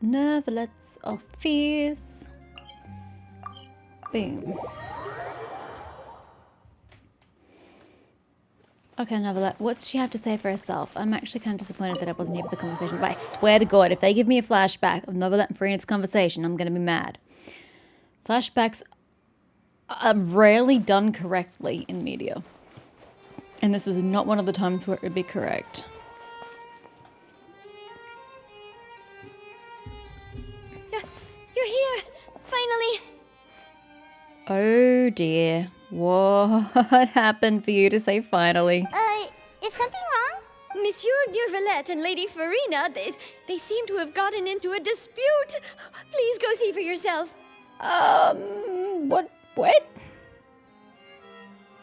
Nervelets of fierce. Boom. Okay, Nervelet, what did she have to say for herself? I'm actually kind of disappointed that I wasn't here for the conversation, but I swear to God, if they give me a flashback of Nervelet and Farina's conversation, I'm going to be mad. Flashbacks are rarely done correctly in media. And this is not one of the times where it would be correct. You're here! Finally! Oh dear. What happened for you to say finally? Is something wrong? Monsieur Nervalette and Lady Farina, they seem to have gotten into a dispute. Please go see for yourself. What?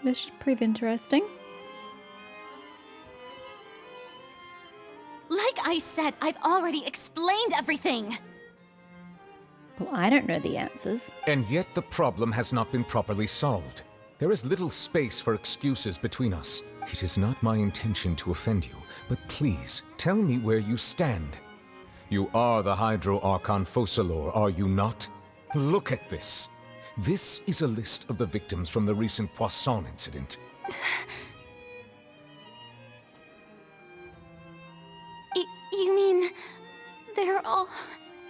This should prove interesting. Like I said, I've already explained everything. Well, I don't know the answers. And yet the problem has not been properly solved. There is little space for excuses between us. It is not my intention to offend you, but please, tell me where you stand. You are the Hydro Archon Focalor, are you not? Look at this. This is a list of the victims from the recent Poisson incident. You mean they're all...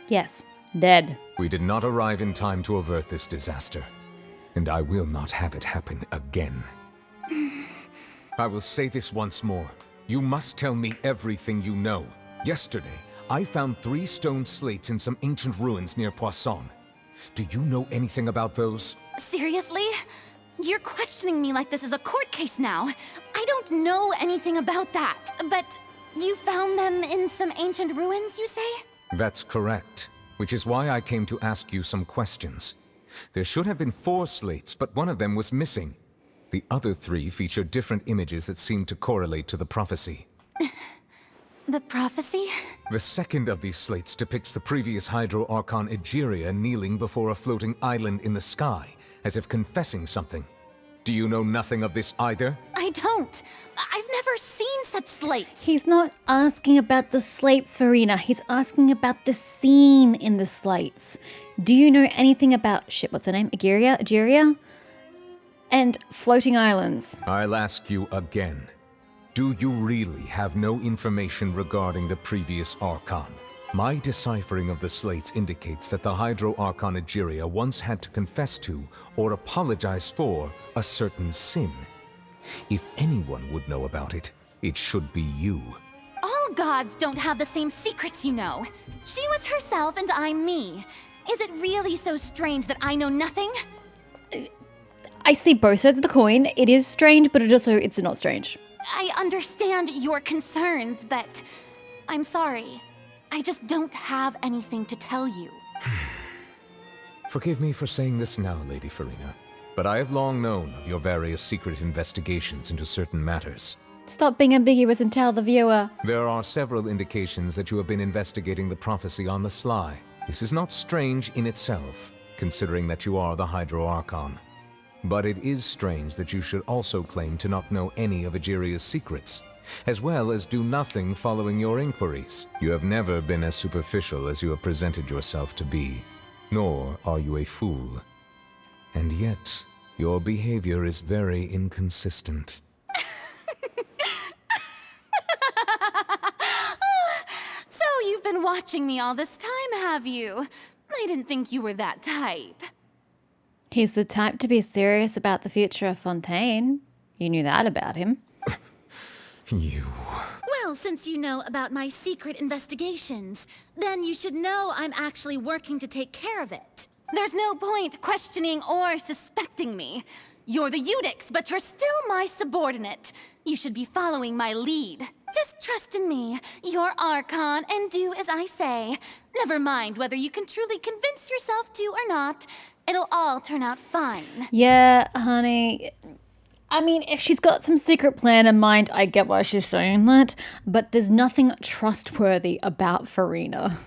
Yes, dead. We did not arrive in time to avert this disaster, and I will not have it happen again. I will say this once more. You must tell me everything you know. Yesterday, I found 3 stone slates in some ancient ruins near Poisson. Do you know anything about those? Seriously? You're questioning me like this is a court case now. I don't know anything about that, but you found them in some ancient ruins, you say? That's correct, which is why I came to ask you some questions. There should have been 4 slates, but one of them was missing. The other 3 feature different images that seem to correlate to the prophecy. The prophecy? The second of these slates depicts the previous Hydro Archon Egeria kneeling before a floating island in the sky, as if confessing something. Do you know nothing of this either? I don't. I've never seen such slates. He's not asking about the slates, Farina. He's asking about the scene in the slates. Do you know anything about... Shit, what's her name? Egeria? And floating islands. I'll ask you again. Do you really have no information regarding the previous Archon? My deciphering of the slates indicates that the Hydro Archon Egeria once had to confess to, or apologize for, a certain sin. If anyone would know about it, it should be you. All gods don't have the same secrets, you know. She was herself and I'm me. Is it really so strange that I know nothing? I see both sides of the coin. It is strange, but it's not strange. I understand your concerns, but I'm sorry. I just don't have anything to tell you. Forgive me for saying this now, Lady Farina, but I have long known of your various secret investigations into certain matters. Stop being ambiguous and tell the viewer. There are several indications that you have been investigating the prophecy on the sly. This is not strange in itself, considering that you are the Hydro Archon. But it is strange that you should also claim to not know any of Egeria's secrets, as well as do nothing following your inquiries. You have never been as superficial as you have presented yourself to be, nor are you a fool. And yet, your behavior is very inconsistent. So you've been watching me all this time, have you? I didn't think you were that type. He's the type to be serious about the future of Fontaine. You knew that about him. You... Well, since you know about my secret investigations, then you should know I'm actually working to take care of it. There's no point questioning or suspecting me. You're the Eudix, but you're still my subordinate. You should be following my lead. Just trust in me. You're Archon, and do as I say. Never mind whether you can truly convince yourself to or not. It'll all turn out fine. Yeah, honey. I mean, if she's got some secret plan in mind, I get why she's saying that. But there's nothing trustworthy about Farina.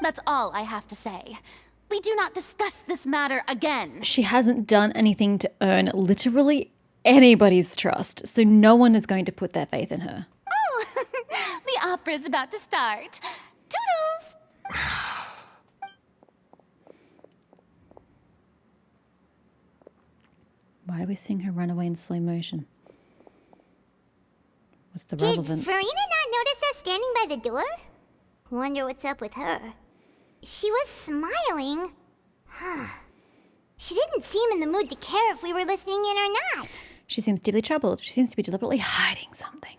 That's all I have to say. We do not discuss this matter again. She hasn't done anything to earn literally anybody's trust, so no one is going to put their faith in her. Oh, the opera's about to start. Toodles! Why are we seeing her run away in slow motion? What's the Did relevance? Farina not notice us standing by the door? Wonder what's up with her. She was smiling. Huh. She didn't seem in the mood to care if we were listening in or not. She seems deeply troubled. She seems to be deliberately hiding something.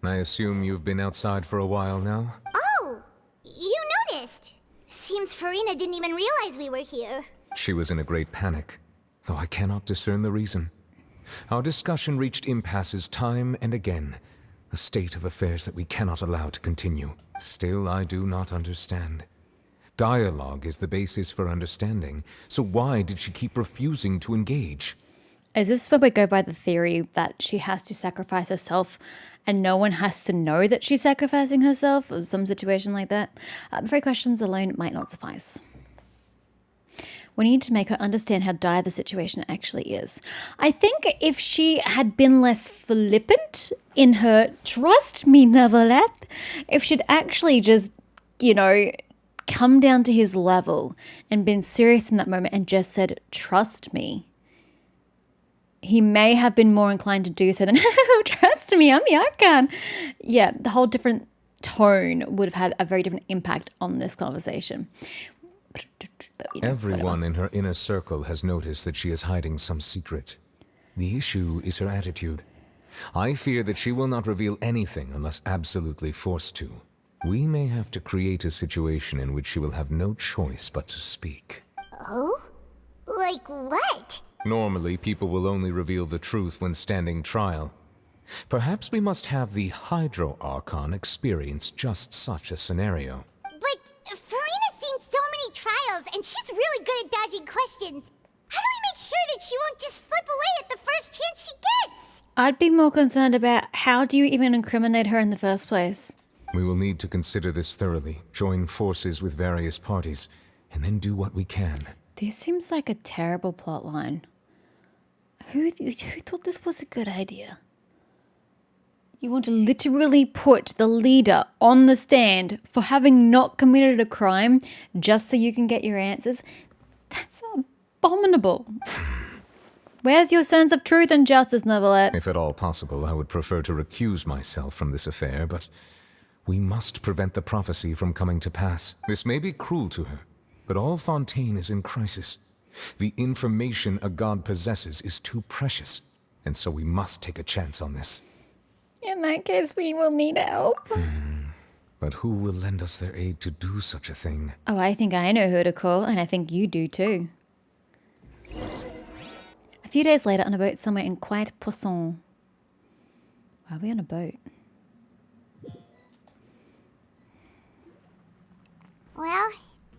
I assume you've been outside for a while now? Oh, you noticed. Seems Farina didn't even realize we were here. She was in a great panic, though I cannot discern the reason. Our discussion reached impasses time and again, a state of affairs that we cannot allow to continue. Still, I do not understand. Dialogue is the basis for understanding, so why did she keep refusing to engage? Is this where we go by the theory that she has to sacrifice herself and no one has to know that she's sacrificing herself, or some situation like that? I'm afraid questions alone might not suffice. We need to make her understand how dire the situation actually is. I think if she had been less flippant in her "trust me, Neverlet," if she'd actually just, come down to his level and been serious in that moment and just said, "Trust me," he may have been more inclined to do so than, "Oh, trust me, I'm the Archon." Yeah, the whole different tone would have had a very different impact on this conversation. But, Everyone in her inner circle has noticed that she is hiding some secret. The issue is her attitude. I fear that she will not reveal anything unless absolutely forced to. We may have to create a situation in which she will have no choice but to speak. Oh? Like what? Normally, people will only reveal the truth when standing trial. Perhaps we must have the Hydro Archon experience just such a scenario. But Farina's seen so many trials, and she's really good at dodging questions. How do we make sure that she won't just slip away at the first chance she gets? I'd be more concerned about how do you even incriminate her in the first place? We will need to consider this thoroughly, join forces with various parties, and then do what we can. This seems like a terrible plot line. Who thought this was a good idea? You want to literally put the leader on the stand for having not committed a crime just so you can get your answers? That's abominable. Where's your sense of truth and justice, Neverlet? If at all possible, I would prefer to recuse myself from this affair, but we must prevent the prophecy from coming to pass. This may be cruel to her, but all Fontaine is in crisis. The information a god possesses is too precious, and so we must take a chance on this. In that case, we will need help. But who will lend us their aid to do such a thing? Oh, I think I know who to call, and I think you do too. A few days later, on a boat somewhere in Quiet Poisson. Why are we on a boat? Well,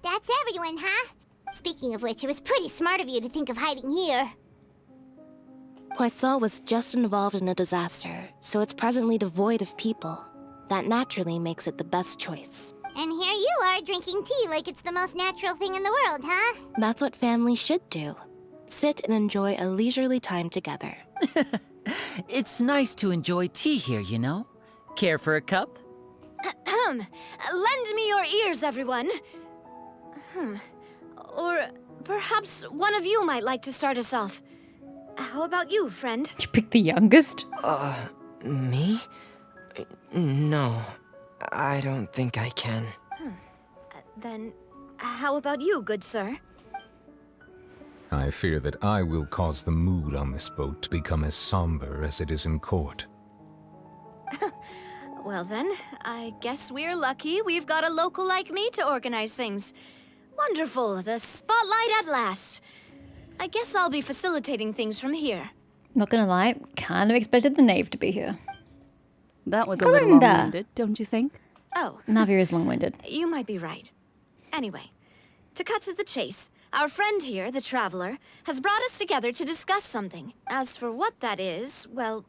that's everyone, huh? Speaking of which, it was pretty smart of you to think of hiding here. Poisson was just involved in a disaster, so it's presently devoid of people. That naturally makes it the best choice. And here you are drinking tea like it's the most natural thing in the world, huh? That's what family should do. Sit and enjoy a leisurely time together. It's nice to enjoy tea here, you know? Care for a cup? Lend me your ears, everyone. Or perhaps one of you might like to start us off. How about you, friend? Did you pick the youngest? Me? No, I don't think I can. Then, how about you, good sir? I fear that I will cause the mood on this boat to become as somber as it is in court. Well then, I guess we're lucky we've got a local like me to organize things. Wonderful, the spotlight at last. I guess I'll be facilitating things from here. Not gonna lie, kind of expected the knave to be here. That was a little Commander. long-winded, don't you think? Oh, Navir is long-winded. you might be right. Anyway, to cut to the chase, our friend here, the Traveler, has brought us together to discuss something. As for what that is, well,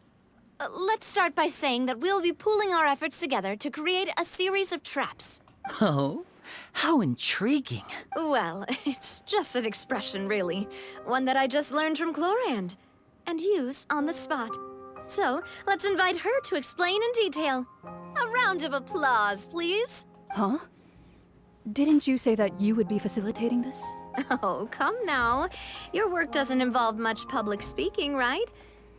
let's start by saying that we'll be pooling our efforts together to create a series of traps. Oh, how intriguing. Well, it's just an expression, really. One that I just learned from Chlorand, and used on the spot. So, let's invite her to explain in detail. A round of applause, please. Huh? Didn't you say that you would be facilitating this? Oh, come now. Your work doesn't involve much public speaking, right?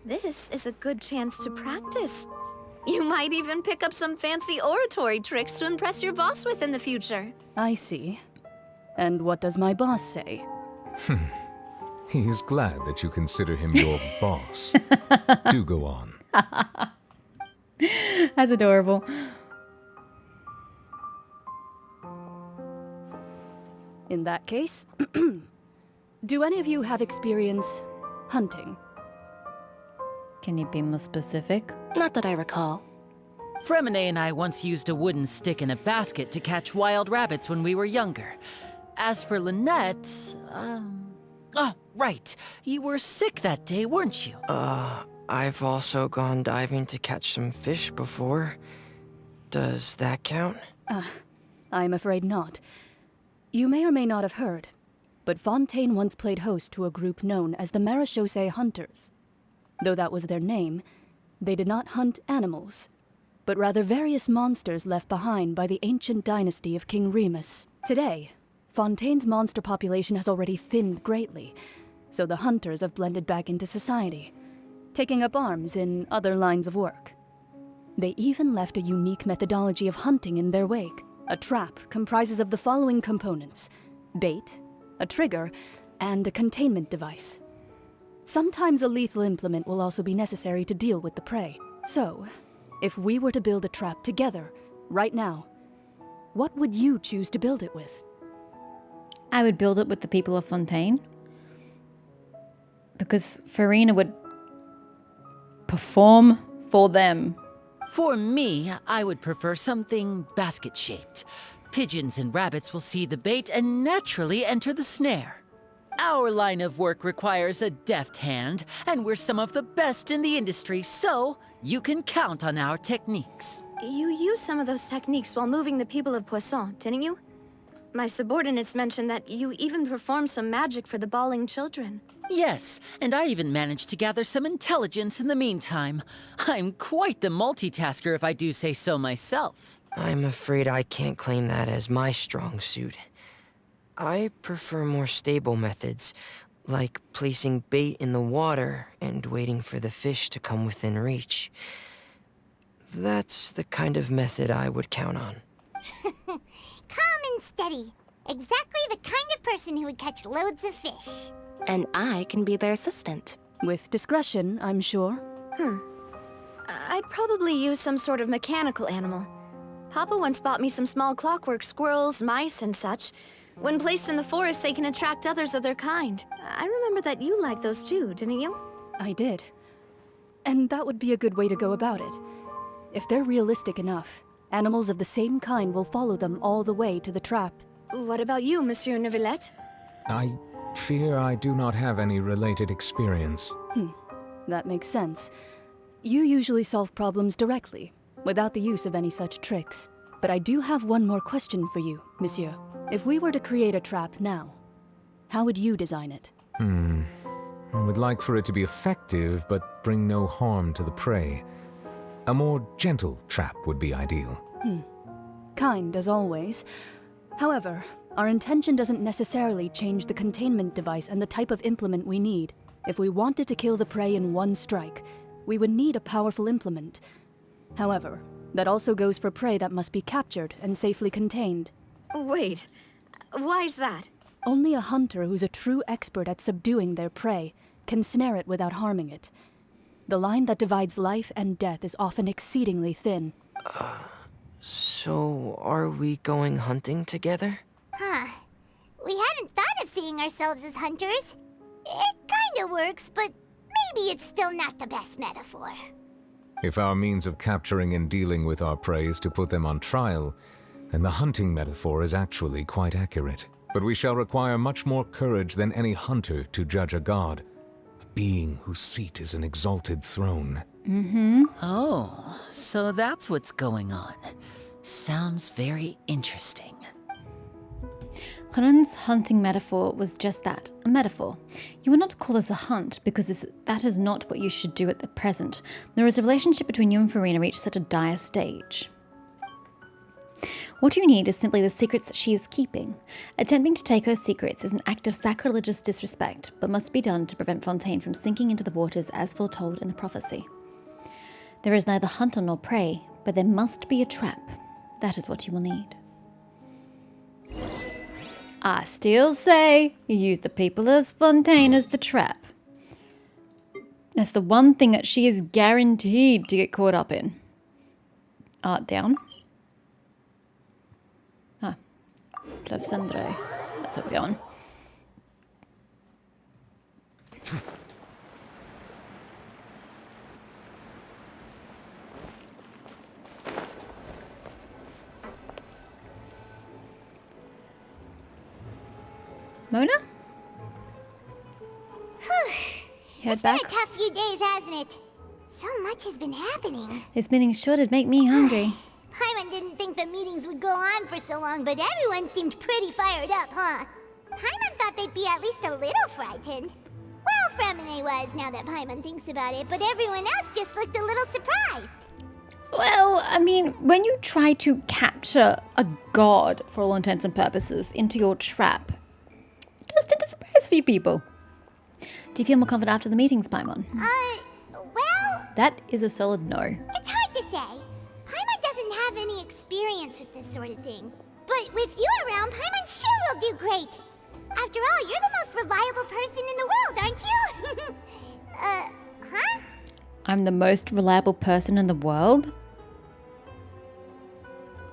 This is a good chance to practice. You might even pick up some fancy oratory tricks to impress your boss with in the future. I see. And what does my boss say? He is glad that you consider him your boss. Do go on. That's adorable. In that case, do any of you have experience hunting? Can you be more specific? Not that I recall. Fremine and I once used a wooden stick in a basket to catch wild rabbits when we were younger. As for Lynette, Oh, right. You were sick that day, weren't you? I've also gone diving to catch some fish before. Does that count? I'm afraid not. You may or may not have heard, but Fontaine once played host to a group known as the Marechaussee Hunters. Though that was their name, they did not hunt animals, but rather various monsters left behind by the ancient dynasty of King Remus. Today, Fontaine's monster population has already thinned greatly, so the hunters have blended back into society, taking up arms in other lines of work. They even left a unique methodology of hunting in their wake. A trap comprises of the following components: bait, a trigger, and a containment device. Sometimes a lethal implement will also be necessary to deal with the prey. So, if we were to build a trap together, right now, what would you choose to build it with? I would build it with the people of Fontaine. Because Farina would perform for them. For me, I would prefer something basket-shaped. Pigeons and rabbits will see the bait and naturally enter the snare. Our line of work requires a deft hand, and we're some of the best in the industry, so you can count on our techniques. You used some of those techniques while moving the people of Poisson, didn't you? My subordinates mentioned that you even performed some magic for the bawling children. Yes, and I even managed to gather some intelligence in the meantime. I'm quite the multitasker if I do say so myself. I'm afraid I can't claim that as my strong suit. I prefer more stable methods, like placing bait in the water and waiting for the fish to come within reach. That's the kind of method I would count on. Calm and steady. Exactly the kind of person who would catch loads of fish. And I can be their assistant. With discretion, I'm sure. I'd probably use some sort of mechanical animal. Papa once bought me some small clockwork squirrels, mice, and such. When placed in the forest, they can attract others of their kind. I remember that you liked those too, didn't you? I did. And that would be a good way to go about it. If they're realistic enough, animals of the same kind will follow them all the way to the trap. What about you, Monsieur Neuvillette? I fear I do not have any related experience. That makes sense. You usually solve problems directly, without the use of any such tricks. But I do have one more question for you, Monsieur. If we were to create a trap now, how would you design it? I would like for it to be effective, but bring no harm to the prey. A more gentle trap would be ideal. Kind, as always. However, our intention doesn't necessarily change the containment device and the type of implement we need. If we wanted to kill the prey in one strike, we would need a powerful implement. However, that also goes for prey that must be captured and safely contained. Wait, why's that? Only a hunter who's a true expert at subduing their prey can snare it without harming it. The line that divides life and death is often exceedingly thin. So, are we going hunting together? We hadn't thought of seeing ourselves as hunters. It kinda works, but maybe it's still not the best metaphor. If our means of capturing and dealing with our prey is to put them on trial, then the hunting metaphor is actually quite accurate. But we shall require much more courage than any hunter to judge a god, a being whose seat is an exalted throne. Oh, so that's what's going on. Sounds very interesting. Hunan's hunting metaphor was just that, a metaphor. You would not call this a hunt, because that is not what you should do at the present, nor is the relationship between you and Farina reached such a dire stage. What you need is simply the secrets she is keeping. Attempting to take her secrets is an act of sacrilegious disrespect, but must be done to prevent Fontaine from sinking into the waters as foretold in the prophecy. There is neither hunter nor prey, but there must be a trap. That is what you will need. I still say you use the people as Fontaine as the trap. That's the one thing that she is guaranteed to get caught up in. Art down. Pleuve Cendre. That's what we're going. Mona? Head It's been back. a tough few days, hasn't it? So much has been happening. This meeting sure did make me hungry. Paimon didn't think the meetings would go on for so long, but everyone seemed pretty fired up, huh? Paimon thought they'd be at least a little frightened. Well, Fremine was, now that Paimon thinks about it, but everyone else just looked a little surprised. Well, I mean, when you try to capture a god, for all intents and purposes, into your trap, it does tend to surprise a few people. Do you feel more confident after the meetings, Paimon? Well, That is a solid no. it's hard to say. Paimon doesn't have any experience with this sort of thing. But with you around, Paimon sure will do great. After all, you're the most reliable person in the world, aren't you? Huh? I'm the most reliable person in the world?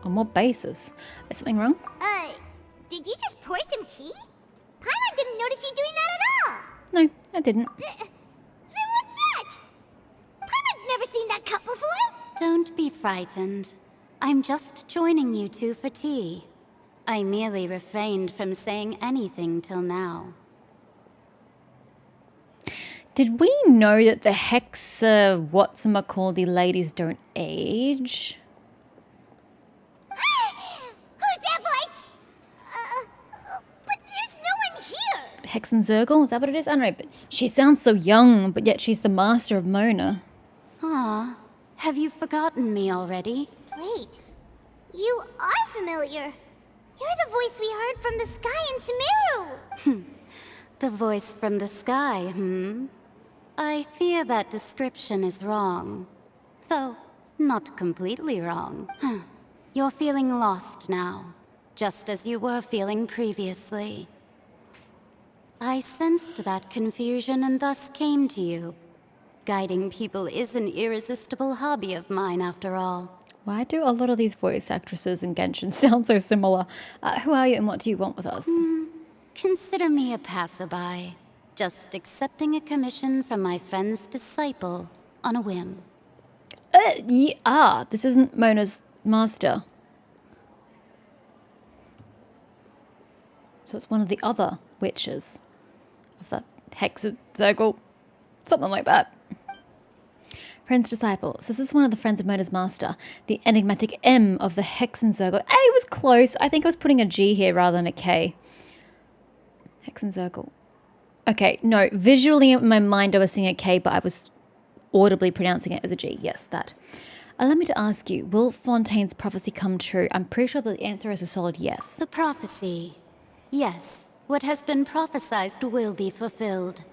On what basis? Is something wrong? Did you just pour some tea? Paimon didn't notice you doing that at all. No, I didn't. Then what's that? Paimon's never seen that cup before. Don't be frightened. I'm just joining you two for tea. I merely refrained from saying anything till now. Did we know that the whatsamacallit ladies don't age? Who's that voice? But there's no one here. Hexenzurgle? Is that what it is? I don't know, but she sounds so young, but yet she's the master of Mona. Ah, have you forgotten me already? Wait, you are familiar. You're the voice we heard from the sky in Sumeru. The voice from the sky, I fear that description is wrong. Though, not completely wrong. You're feeling lost now, just as you were feeling previously. I sensed that confusion and thus came to you. Guiding people is an irresistible hobby of mine, after all. Why do a lot of these voice actresses in Genshin sound so similar? Who are you and what do you want with us? Consider me a passerby, just accepting a commission from my friend's disciple on a whim. This isn't Mona's master. So it's one of the other witches of the Hexenzurgle, something like that. Friend's disciple. So this is one of the friends of Mona's master, the enigmatic M of the Hexenzurgle. Hey, it was close. I think I was putting a G here rather than a K. Hexenzurgle. Okay, no, visually in my mind I was seeing a K, but I was audibly pronouncing it as a G. Yes, that. Allow me to ask you, will Fontaine's prophecy come true? I'm pretty sure the answer is a solid yes. The prophecy. Yes, what has been prophesied will be fulfilled.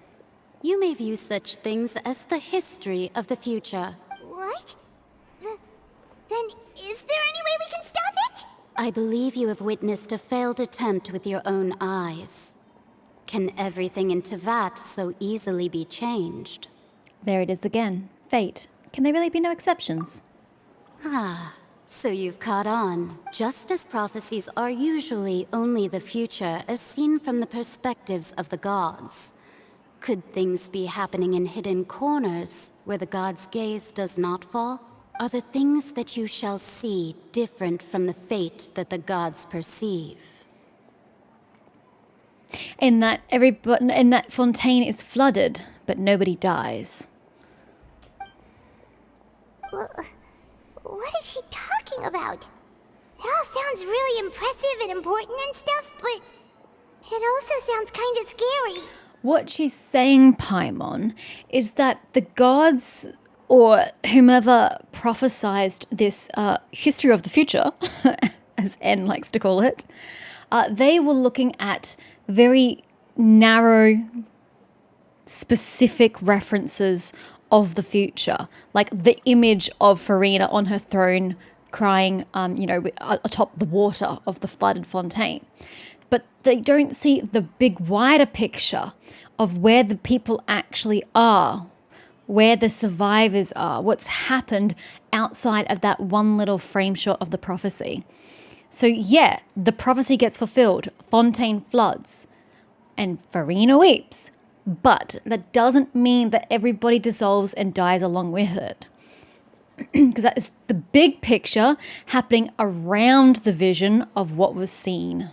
You may view such things as the history of the future. What? Then is there any way we can stop it? I believe you have witnessed a failed attempt with your own eyes. Can everything in Tevat so easily be changed? There it is again. Fate. Can there really be no exceptions? So you've caught on. Just as prophecies are usually only the future as seen from the perspectives of the gods. Could things be happening in hidden corners where the god's gaze does not fall? Are the things that you shall see different from the fate that the gods perceive? In that Fontaine is flooded, but nobody dies. What is she talking about? It all sounds really impressive and important and stuff, but it also sounds kind of scary. What she's saying, Paimon, is that the gods or whomever prophesized this history of the future, as N likes to call it, they were looking at very narrow, specific references of the future, like the image of Farina on her throne crying, atop the water of the flooded fontaine. But they don't see the big wider picture of where the people actually are, where the survivors are, what's happened outside of that one little frame shot of the prophecy. So yeah, the prophecy gets fulfilled, Fontaine floods, and Farina weeps. But that doesn't mean that everybody dissolves and dies along with it. Because that is the big picture happening around the vision of what was seen.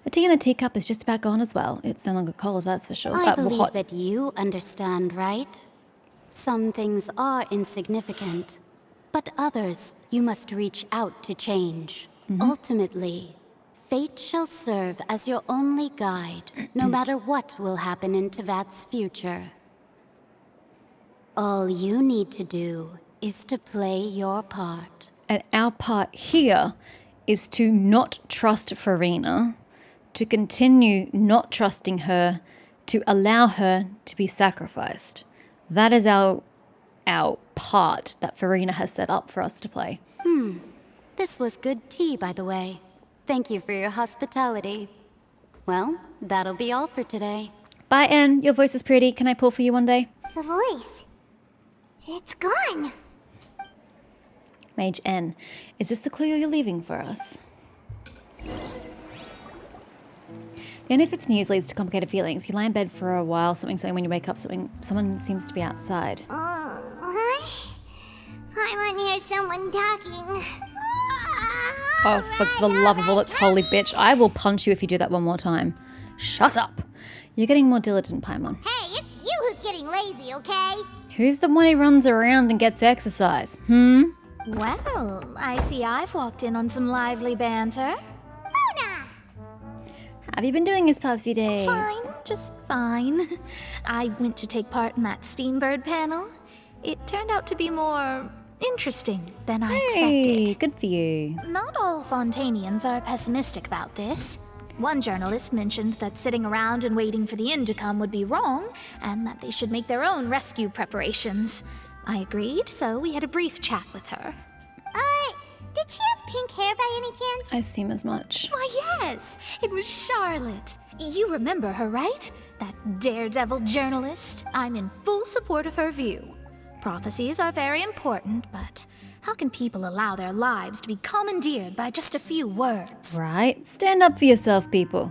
The tea in the teacup is just about gone as well. It's no longer cold, that's for sure. I believe hot. that you understand, right? Some things are insignificant, but others you must reach out to change. Ultimately, fate shall serve as your only guide, no matter what will happen in Tevat's future. All you need to do is to play your part. And our part here is to not trust Farina, to continue not trusting her, to allow her to be sacrificed. That is our part that Farina has set up for us to play. This was good tea, by the way. Thank you for your hospitality. Well, that'll be all for today. Bye, Anne. Your voice is pretty. Can I pull for you one day? The voice. It's gone. Mage N, is this the clue you're leaving for us? The unexpected news leads to complicated feelings. You lie in bed for a while, something when you wake up, someone seems to be outside. What? I hear someone talking. Oh, for the love of all that's holy, bitch. I will punch you if you do that one more time. Shut up. You're getting more diligent, Paimon. Hey, it's you who's getting lazy, okay? Who's the one who runs around and gets exercise? Well, I see I've walked in on some lively banter. Mona! Have you been doing this past few days? Fine, just fine. I went to take part in that Steambird panel. It turned out to be more interesting than I Hey, expected. good for you. Not all Fontainians are pessimistic about this. One journalist mentioned that sitting around and waiting for the end to come would be wrong, and that they should make their own rescue preparations. I agreed, so we had a brief chat with her. Did she have pink hair by any chance? I assume as much. Why, yes, it was Charlotte. You remember her, right? That daredevil journalist. I'm in full support of her view. Prophecies are very important, but how can people allow their lives to be commandeered by just a few words? Right? Stand up for yourself, people.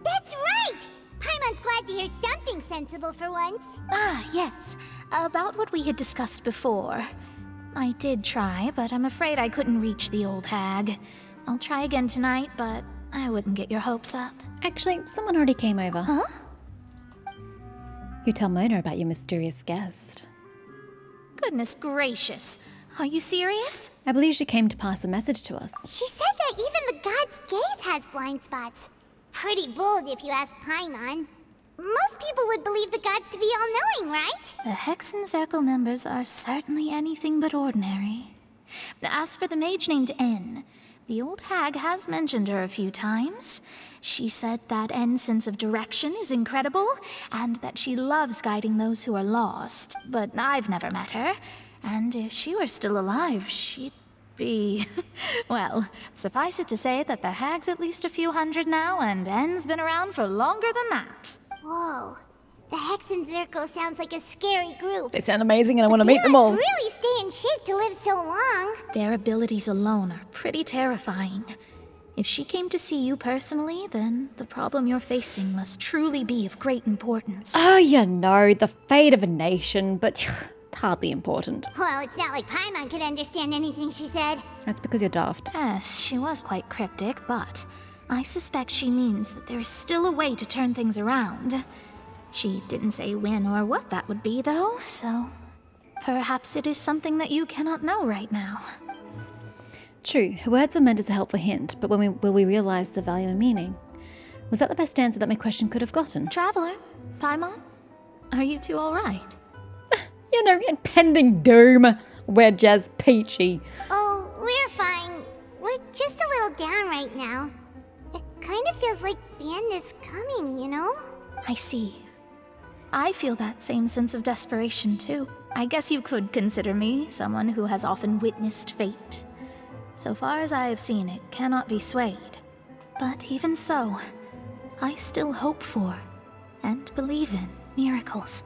That's right! Paimon's glad to hear something sensible for once. Ah, yes. About what we had discussed before. I did try, but I'm afraid I couldn't reach the old hag. I'll try again tonight, but I wouldn't get your hopes up. Actually, someone already came over. Huh? You tell Mona about your mysterious guest. Goodness gracious. Are you serious? I believe she came to pass a message to us. She said that even the god's gaze has blind spots. Pretty bold if you ask Paimon. Most people would believe the gods to be all-knowing, right? The Hexen Circle members are certainly anything but ordinary. As for the mage named N, the old hag has mentioned her a few times. She said that N's sense of direction is incredible, and that she loves guiding those who are lost. But I've never met her, and if she were still alive, she'd be... well, suffice it to say that the hag's at least a few hundred now, and N's been around for longer than that. Whoa. The Hexen Circle sounds like a scary group. They sound amazing and I want to meet them all. They must really stay in shape to live so long. Their abilities alone are pretty terrifying. If she came to see you personally, then the problem you're facing must truly be of great importance. Oh, you know, the fate of a nation, but hardly important. Well, it's not like Paimon could understand anything she said. That's because you're daft. Yes, she was quite cryptic, but I suspect she means that there is still a way to turn things around. She didn't say when or what that would be, though, so perhaps it is something that you cannot know right now. True, her words were meant as a helpful hint, but will we realize the value and meaning? Was that the best answer that my question could have gotten? Traveler, Paimon, are you two all right? You know, impending doom. We're just peachy. Oh, we're fine. little down right now. It kind of feels like the end is coming, you know? I see. I feel that same sense of desperation, too. I guess you could consider me someone who has often witnessed fate. So far as I have seen, it cannot be swayed. But even so, I still hope for, and believe in, miracles.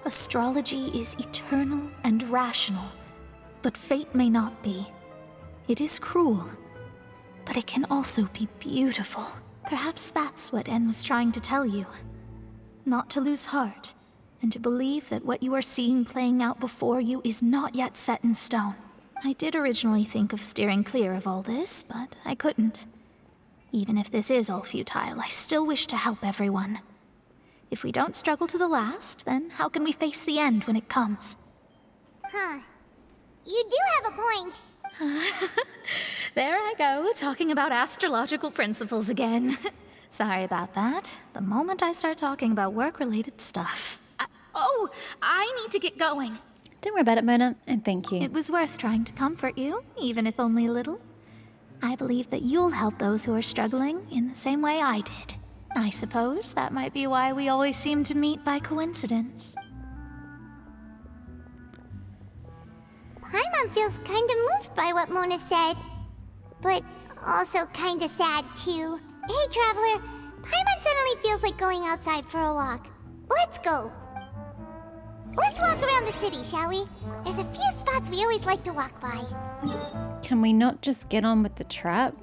Astrology is eternal and rational, but fate may not be. It is cruel, but it can also be beautiful. Perhaps that's what En was trying to tell you. Not to lose heart, and to believe that what you are seeing playing out before you is not yet set in stone. I did originally think of steering clear of all this, but I couldn't. Even if this is all futile, I still wish to help everyone. If we don't struggle to the last, then how can we face the end when it comes? Huh. You do have a point. There I go, talking about astrological principles again. Sorry about that. The moment I start talking about work-related stuff. I need to get going. Don't worry about it, Mona, and thank you. It was worth trying to comfort you, even if only a little. I believe that you'll help those who are struggling in the same way I did. I suppose that might be why we always seem to meet by coincidence. Paimon feels kind of moved by what Mona said. But also kind of sad, too. Hey, Traveler. Paimon suddenly feels like going outside for a walk. Let's go. Let's walk around the city, shall we? There's a few spots we always like to walk by. Can we not just get on with the trap?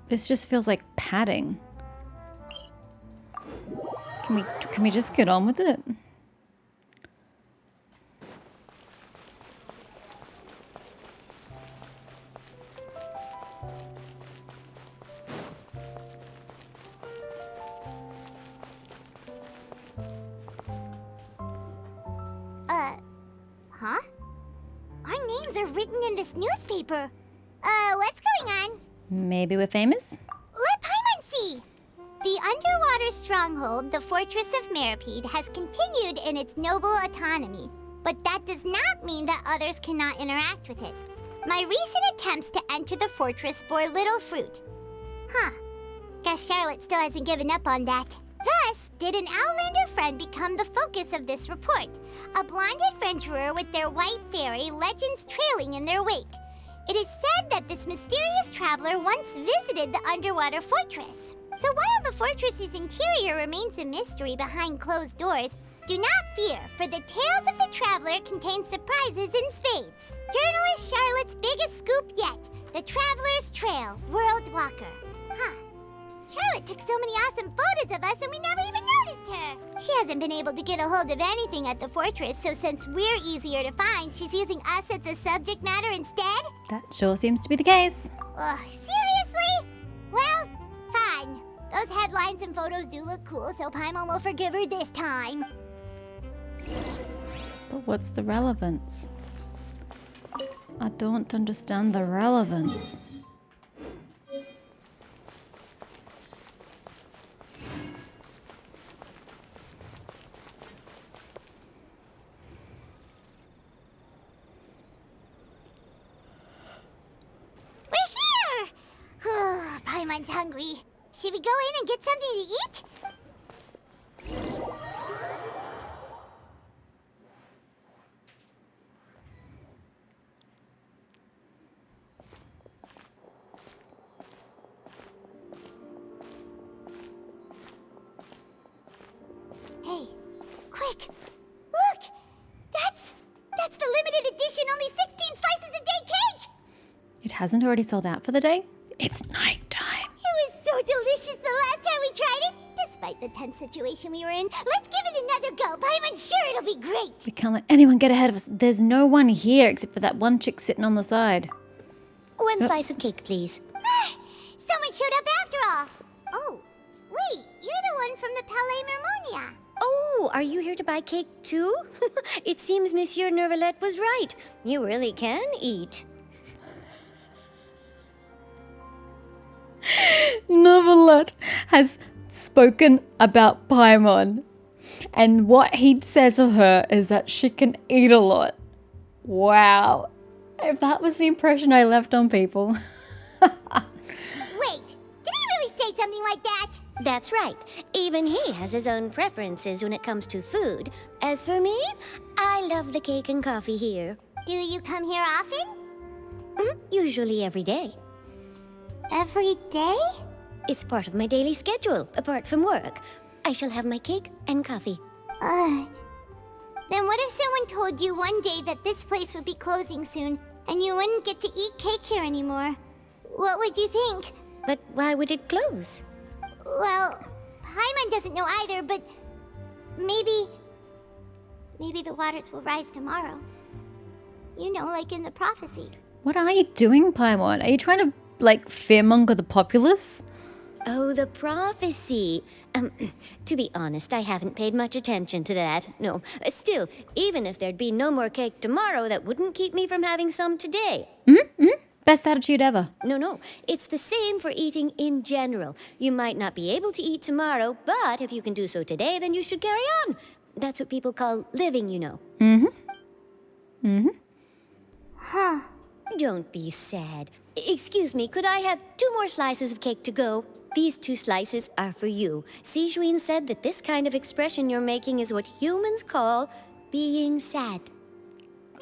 This just feels like padding. Can we just get on with it? Huh? Our names are written in this newspaper. What's going on? Maybe we're famous? Let Paimon see! The underwater stronghold, the Fortress of Meripede, has continued in its noble autonomy. But that does not mean that others cannot interact with it. My recent attempts to enter the fortress bore little fruit. Huh. Guess Charlotte still hasn't given up on that. Thus, did an Outlander friend become the focus of this report. A blonde adventurer with their white fairy, legends trailing in their wake. It is said that this mysterious traveler once visited the underwater fortress. So while the fortress's interior remains a mystery behind closed doors, do not fear, for the tales of the traveler contain surprises in spades. Journalist Charlotte's biggest scoop yet, the Traveler's Trail, World Walker. Huh. Charlotte took so many awesome photos of us and we never even noticed her. She hasn't been able to get a hold of anything at the fortress, so since we're easier to find, she's using us as the subject matter instead? That sure seems to be the case. Ugh, seriously? Well, fine. Those headlines and photos do look cool, so Paimon will forgive her this time. But what's the relevance? I don't understand the relevance. We're here! Paimon's hungry. Should we go in and get something to eat? Hey, quick! Look! That's the limited edition only 16 slices a day cake! It hasn't already sold out for the day? It's nighttime. It was so delicious the last time we tried it. Despite the tense situation we were in, let's give it another go. Paimon's sure it'll be great. We can't let anyone get ahead of us. There's no one here except for that one chick sitting on the side. One slice of cake, please. Someone showed up after all. Oh, wait, you're the one from the Palais Mermonia. Oh, are you here to buy cake too? It seems Monsieur Nervalette was right. You really can eat. Nervalette has spoken about Paimon, and what he says of her is that she can eat a lot. Wow. If that was the impression I left on people. That's right. Even he has his own preferences when it comes to food. As for me, I love the cake and coffee here. Do you come here often? Usually every day. Every day? It's part of my daily schedule, apart from work. I shall have my cake and coffee. Then what if someone told you one day that this place would be closing soon, and you wouldn't get to eat cake here anymore? What would you think? But why would it close? Well, Paimon doesn't know either, but maybe the waters will rise tomorrow. You know, like in the prophecy. What are you doing, Paimon? Are you trying to, like, fearmonger the populace? Oh, the prophecy. To be honest, I haven't paid much attention to that. No, still, even if there'd be no more cake tomorrow, that wouldn't keep me from having some today. Best attitude ever. No, it's the same for eating in general. You might not be able to eat tomorrow, but if you can do so today, then you should carry on. That's what people call living, you know. Huh. Don't be sad. Excuse me, could I have 2 more slices of cake to go? These 2 slices are for you. Sijuin said that this kind of expression you're making is what humans call being sad.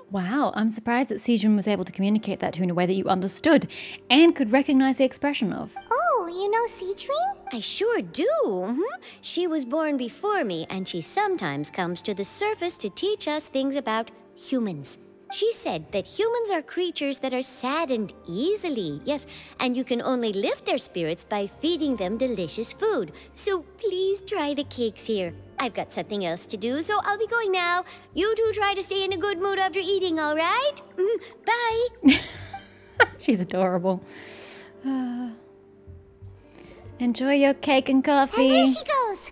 Wow, I'm surprised that Sejun was able to communicate that to you in a way that you understood and could recognize the expression of. Oh, you know Sijuin? I sure do. She was born before me, and she sometimes comes to the surface to teach us things about humans. She said that humans are creatures that are saddened easily, yes, and you can only lift their spirits by feeding them delicious food. So please try the cakes here. I've got something else to do, so I'll be going now. You two try to stay in a good mood after eating, all right? Bye. She's adorable. Enjoy your cake and coffee. And there she goes.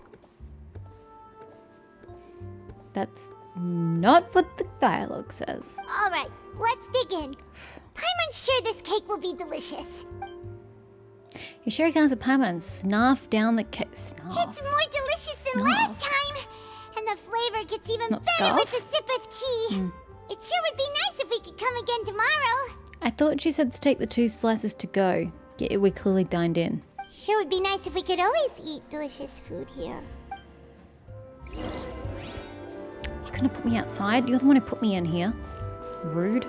That's not what the dialogue says. All right, let's dig in. Paimon's sure this cake will be delicious. You sure he can answer Paimon and snarf down the cake? Snarf. It's more delicious than last time. And the flavor gets even Not better with scarf? a sip of tea. It sure would be nice if we could come again tomorrow. I thought she said to take the 2 slices to go. Yeah, we clearly dined in. Sure would be nice if we could always eat delicious food here. You're gonna put me outside? You're the one who put me in here. Rude.